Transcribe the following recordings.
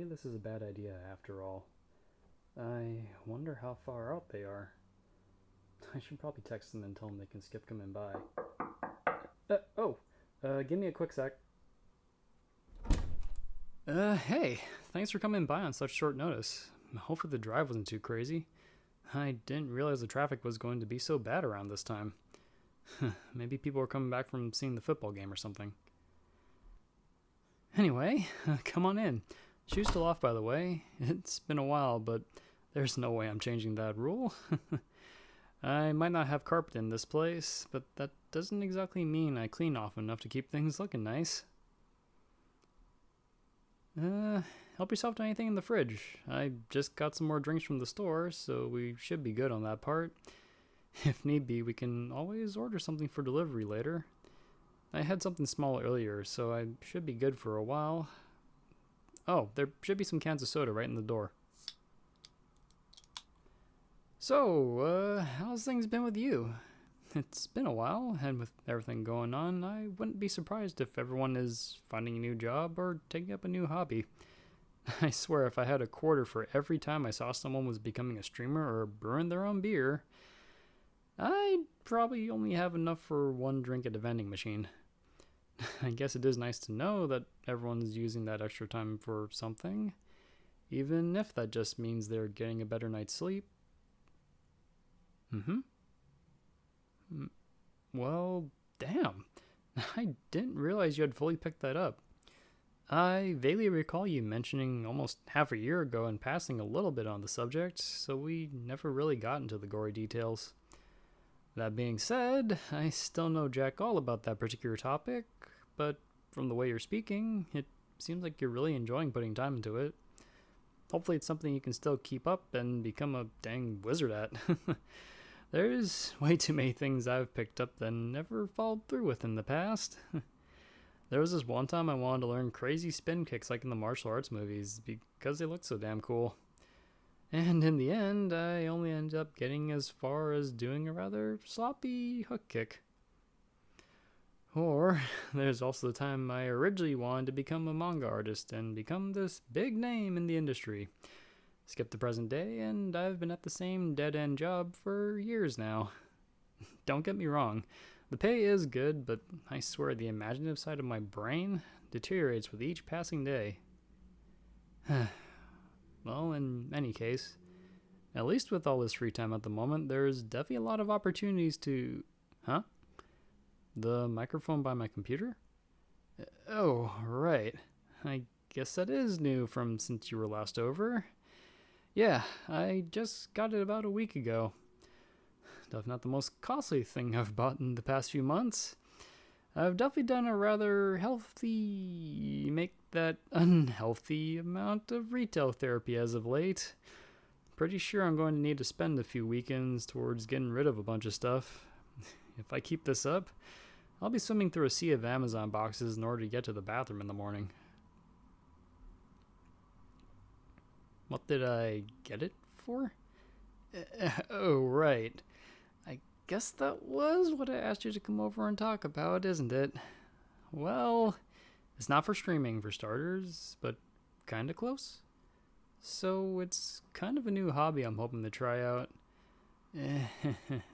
maybe this is a bad idea after all. I wonder how far out they are. I should probably text them and tell them they can skip coming by. Give me a quick sec. Hey, thanks for coming by on such short notice. Hopefully the drive wasn't too crazy. I didn't realize the traffic was going to be so bad around this time. Maybe people were coming back from seeing the football game or something. Anyway, come on in. Shoe's still off, by the way. It's been a while, but there's no way I'm changing that rule. I might not have carpet in this place, but that doesn't exactly mean I clean off enough to keep things looking nice. Help yourself to anything in the fridge. I just got some more drinks from the store, so we should be good on that part. If need be, we can always order something for delivery later. I had something small earlier, so I should be good for a while. Oh, there should be some cans of soda right in the door. So, how's things been with you? It's been a while, and with everything going on, I wouldn't be surprised if everyone is finding a new job or taking up a new hobby. I swear if I had a quarter for every time I saw someone was becoming a streamer or brewing their own beer, I'd probably only have enough for one drink at a vending machine. I guess it is nice to know that everyone's using that extra time for something, even if that just means they're getting a better night's sleep. Well, damn. I didn't realize you had fully picked that up. I vaguely recall you mentioning almost half a year ago and passing a little bit on the subject, so we never really got into the gory details. That being said, I still know jack all about that particular topic, but from the way you're speaking, it seems like you're really enjoying putting time into it. Hopefully it's something you can still keep up and become a dang wizard at. There's way too many things I've picked up that never followed through with in the past. There was this one time I wanted to learn crazy spin kicks like in the martial arts movies because they looked so damn cool. And in the end, I only ended up getting as far as doing a rather sloppy hook kick. Or, there's also the time I originally wanted to become a manga artist and become this big name in the industry. Skip the present day, and I've been at the same dead-end job for years now. Don't get me wrong, the pay is good, but I swear the imaginative side of my brain deteriorates with each passing day. Well, in any case, at least with all this free time at the moment, there's definitely a lot of opportunities to... Huh? The microphone by my computer? Oh, right. I guess that is new from since you were last over. Yeah, I just got it about a week ago. Definitely not the most costly thing I've bought in the past few months. I've definitely done a rather healthy, make that unhealthy amount of retail therapy as of late. Pretty sure I'm going to need to spend a few weekends towards getting rid of a bunch of stuff. If I keep this up, I'll be swimming through a sea of Amazon boxes in order to get to the bathroom in the morning. What did I get it for? Oh, right. I guess that was what I asked you to come over and talk about, isn't it? Well, it's not for streaming for starters, but kinda close. So it's kind of a new hobby I'm hoping to try out.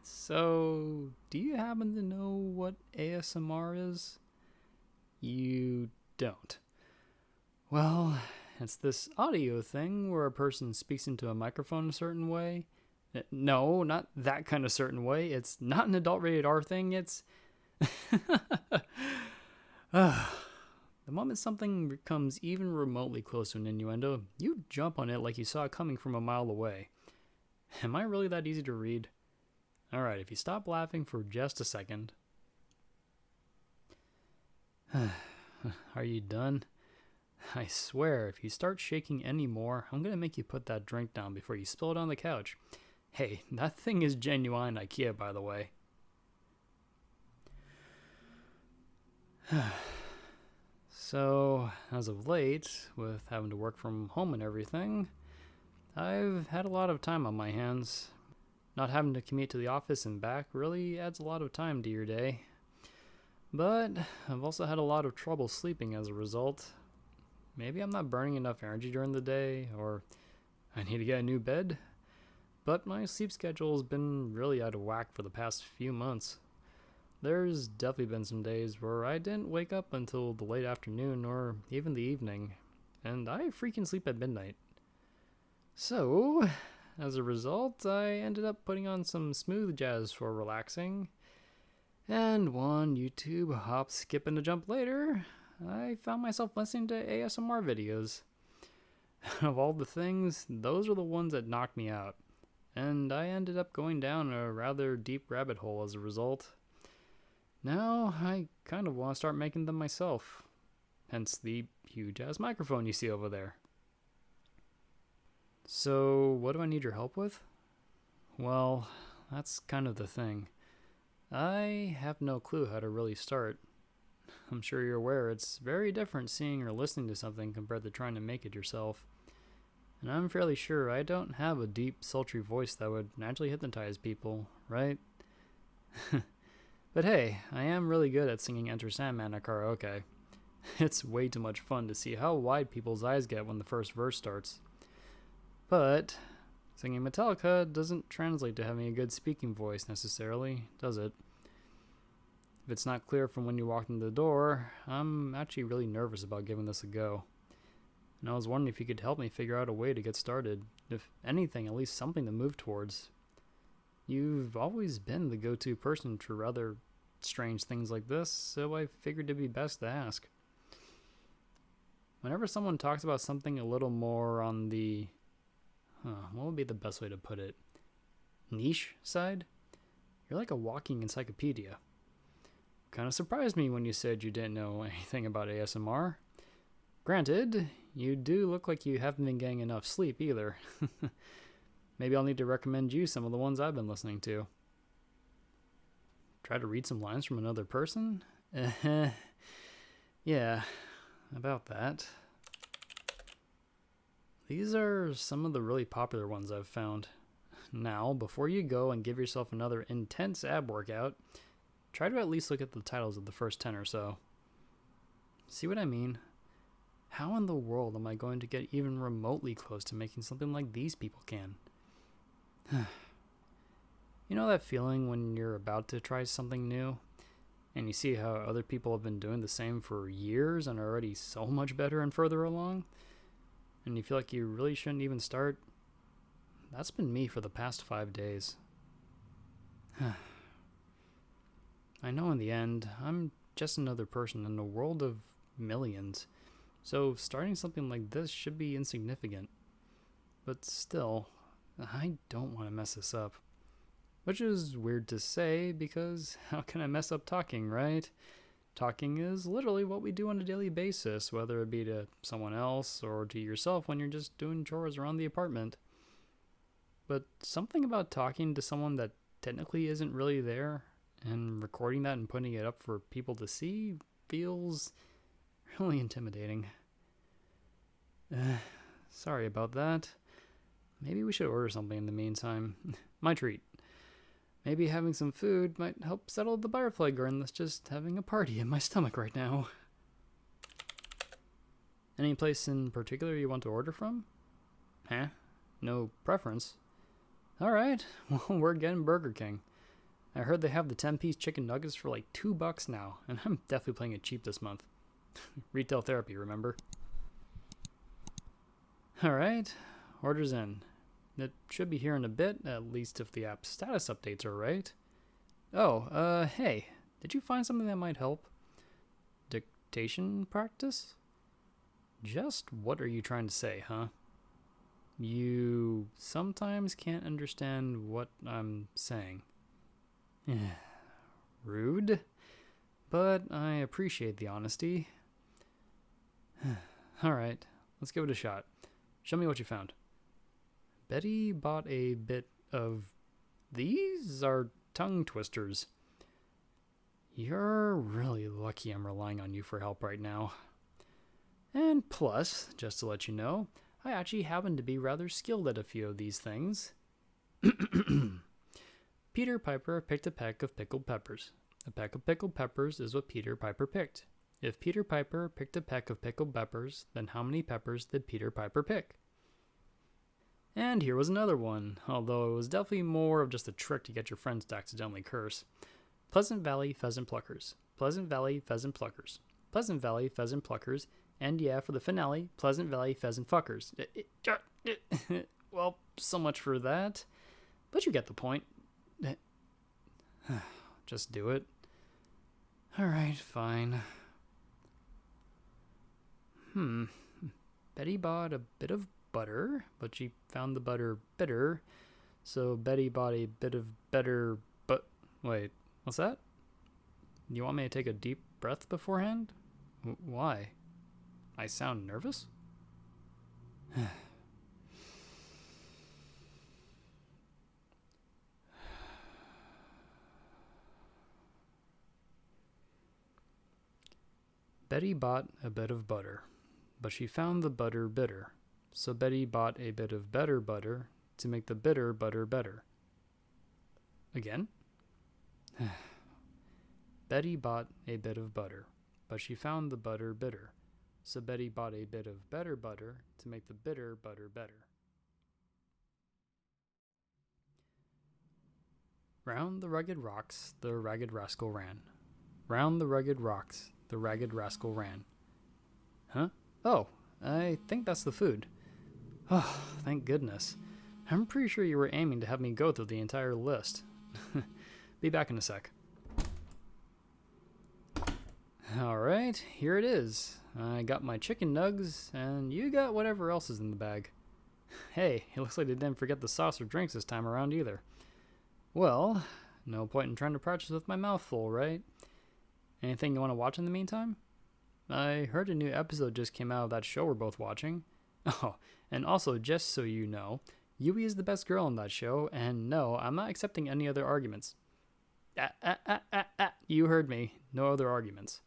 So, do you happen to know what ASMR is? You don't. Well, it's this audio thing where a person speaks into a microphone a certain way. No, not that kind of certain way. It's not an adult rated R thing. It's... The moment something becomes even remotely close to an innuendo, you jump on it like you saw it coming from a mile away. Am I really that easy to read? Alright, if you stop laughing for just a second. Are you done? I swear, if you start shaking any more, I'm gonna make you put that drink down before you spill it on the couch. Hey, that thing is genuine IKEA, by the way. So, as of late, with having to work from home and everything, I've had a lot of time on my hands. Not having to commute to the office and back really adds a lot of time to your day. But I've also had a lot of trouble sleeping as a result. maybe I'm not burning enough energy during the day, or I need to get a new bed. But my sleep schedule has been really out of whack for the past few months. There's definitely been some days where I didn't wake up until the late afternoon or even the evening, and I freaking sleep at midnight. So, as a result, I ended up putting on some smooth jazz for relaxing, and one YouTube hop, skip, and a jump later, I found myself listening to ASMR videos. Of all the things, those are the ones that knocked me out, and I ended up going down a rather deep rabbit hole as a result. Now, I kind of want to start making them myself, hence the huge ass microphone you see over there. So, what do I need your help with? Well, that's kind of the thing. I have no clue how to really start. I'm sure you're aware it's very different seeing or listening to something compared to trying to make it yourself. And I'm fairly sure I don't have a deep, sultry voice that would naturally hypnotize people, right? But hey, I am really good at singing Enter Sandman at karaoke. It's way too much fun to see how wide people's eyes get when the first verse starts. But singing Metallica doesn't translate to having a good speaking voice necessarily, does it? If it's not clear from when you walked in the door, I'm actually really nervous about giving this a go. And I was wondering if you could help me figure out a way to get started. If anything, at least something to move towards. You've always been the go-to person for rather strange things like this, so I figured it'd be best to ask. Whenever someone talks about something a little more on the... what would be the best way to put it? Niche side? You're like a walking encyclopedia. Kind of surprised me when you said you didn't know anything about ASMR. Granted, you do look like you haven't been getting enough sleep either. Maybe I'll need to recommend you some of the ones I've been listening to. Try to read some lines from another person? Yeah, about that. These are some of the really popular ones I've found. Now, before you go and give yourself another intense ab workout, try to at least look at the titles of the first 10 or so. See what I mean? How in the world am I going to get even remotely close to making something like these people can? You know that feeling when you're about to try something new, and you see how other people have been doing the same for years and are already so much better and further along? And you feel like you really shouldn't even start? That's been me for the past 5 days. I know in the end, I'm just another person in a world of millions, so starting something like this should be insignificant. But still, I don't want to mess this up. Which is weird to say, because how can I mess up talking, right? Talking is literally what we do on a daily basis, whether it be to someone else or to yourself when you're just doing chores around the apartment. But something about talking to someone that technically isn't really there and recording that and putting it up for people to see feels really intimidating. Sorry about that. Maybe we should order something in the meantime. My treat. Maybe having some food might help settle the butterfly grin that's just having a party in my stomach right now. Any place in particular you want to order from? Huh? No preference? Alright, well, we're getting Burger King. I heard they have the 10-piece chicken nuggets for like $2 now, and I'm definitely playing it cheap this month. Retail therapy, remember? Alright, order's in. It should be here in a bit, at least if the app's status updates are right. Oh, hey, did you find something that might help? Dictation practice? Just what are you trying to say, huh? You sometimes can't understand what I'm saying. Rude, but I appreciate the honesty. Alright, let's give it a shot. Show me what you found. Betty bought a bit of... These are tongue twisters. You're really lucky I'm relying on you for help right now. And plus, just to let you know, I actually happen to be rather skilled at a few of these things. Peter Piper picked a peck of pickled peppers. A peck of pickled peppers is what Peter Piper picked. If Peter Piper picked a peck of pickled peppers, then how many peppers did Peter Piper pick? And here was another one, although it was definitely more of just a trick to get your friends to accidentally curse. Pleasant Valley Pheasant Pluckers. Pleasant Valley Pheasant Pluckers. Pleasant Valley Pheasant Pluckers. And yeah, for the finale, Pleasant Valley Pheasant Fuckers. Well, so much for that. But you get the point. Just do it. Alright, fine. Betty bought a bit of butter, but she found the butter bitter. So Betty bought a bit of better, but wait, what's that? You want me to take a deep breath beforehand? Why? I sound nervous? Betty bought a bit of butter, but she found the butter bitter. So Betty bought a bit of better butter to make the bitter butter better. Again? Betty bought a bit of butter, but she found the butter bitter. So Betty bought a bit of better butter to make the bitter butter better. Round the rugged rocks, the ragged rascal ran. Round the rugged rocks, the ragged rascal ran. Huh? Oh, I think that's the food. Oh, thank goodness. I'm pretty sure you were aiming to have me go through the entire list. Be back in a sec. Alright, here it is. I got my chicken nugs, and you got whatever else is in the bag. Hey, it looks like they didn't forget the sauce or drinks this time around either. Well, no point in trying to practice with my mouth full, right? Anything you want to watch in the meantime? I heard a new episode just came out of that show we're both watching. Oh, and also, just so you know, Yui is the best girl in that show, and no, I'm not accepting any other arguments. You heard me. No other arguments.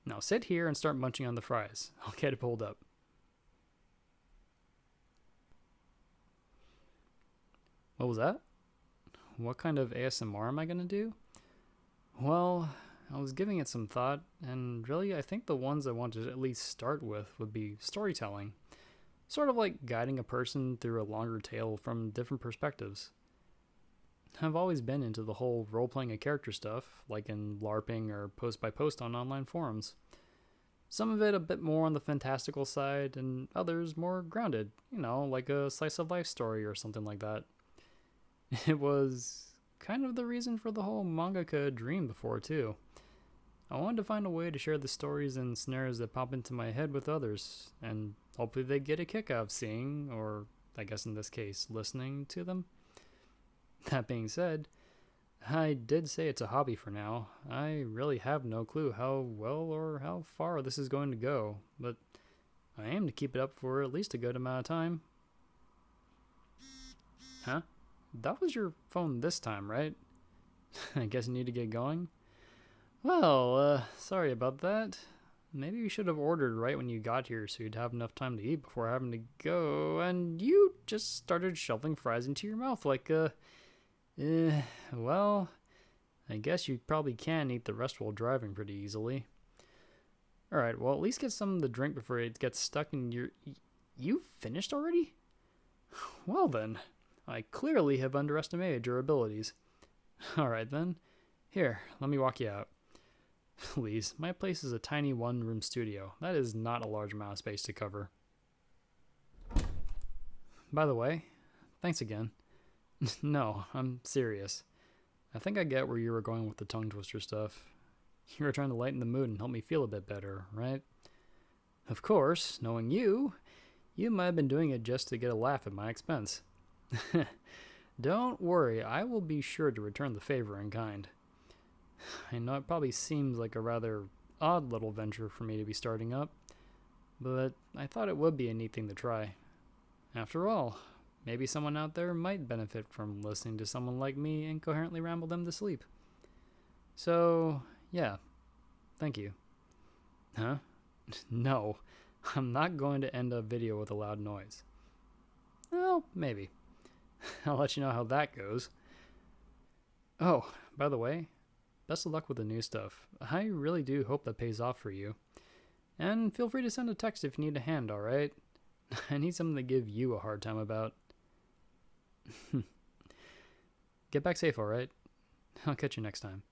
Now sit here and start munching on the fries. I'll get it pulled up. What was that? What kind of ASMR am I going to do? Well, I was giving it some thought, and really I think the ones I wanted to at least start with would be storytelling. Sort of like guiding a person through a longer tale from different perspectives. I've always been into the whole role-playing a character stuff, like in LARPing or post-by-post on online forums. Some of it a bit more on the fantastical side, and others more grounded, like a slice-of-life story or something like that. It was kind of the reason for the whole mangaka dream before, too. I wanted to find a way to share the stories and scenarios that pop into my head with others, and hopefully they get a kick out of seeing, or I guess in this case, listening to them. That being said, I did say it's a hobby for now. I really have no clue how well or how far this is going to go, but I aim to keep it up for at least a good amount of time. Huh? That was your phone this time, right? I guess you need to get going? Well, sorry about that. Maybe you should have ordered right when you got here so you'd have enough time to eat before having to go, and you just started shoveling fries into your mouth like well, I guess you probably can eat the rest while driving pretty easily. Alright, well, at least get some of the drink before it gets stuck in your... You finished already? Well then, I clearly have underestimated your abilities. Alright then, here, let me walk you out. Please, my place is a tiny one-room studio. That is not a large amount of space to cover. By the way, thanks again. No, I'm serious. I think I get where you were going with the tongue twister stuff. You were trying to lighten the mood and help me feel a bit better, right? Of course, knowing you might have been doing it just to get a laugh at my expense. Don't worry, I will be sure to return the favor in kind. I know it probably seems like a rather odd little venture for me to be starting up, but I thought it would be a neat thing to try. After all, maybe someone out there might benefit from listening to someone like me incoherently ramble them to sleep. So, yeah, thank you. Huh? No, I'm not going to end a video with a loud noise. Well, maybe. I'll let you know how that goes. Oh, by the way, best of luck with the new stuff. I really do hope that pays off for you. And feel free to send a text if you need a hand, alright? I need something to give you a hard time about. Get back safe, alright? I'll catch you next time.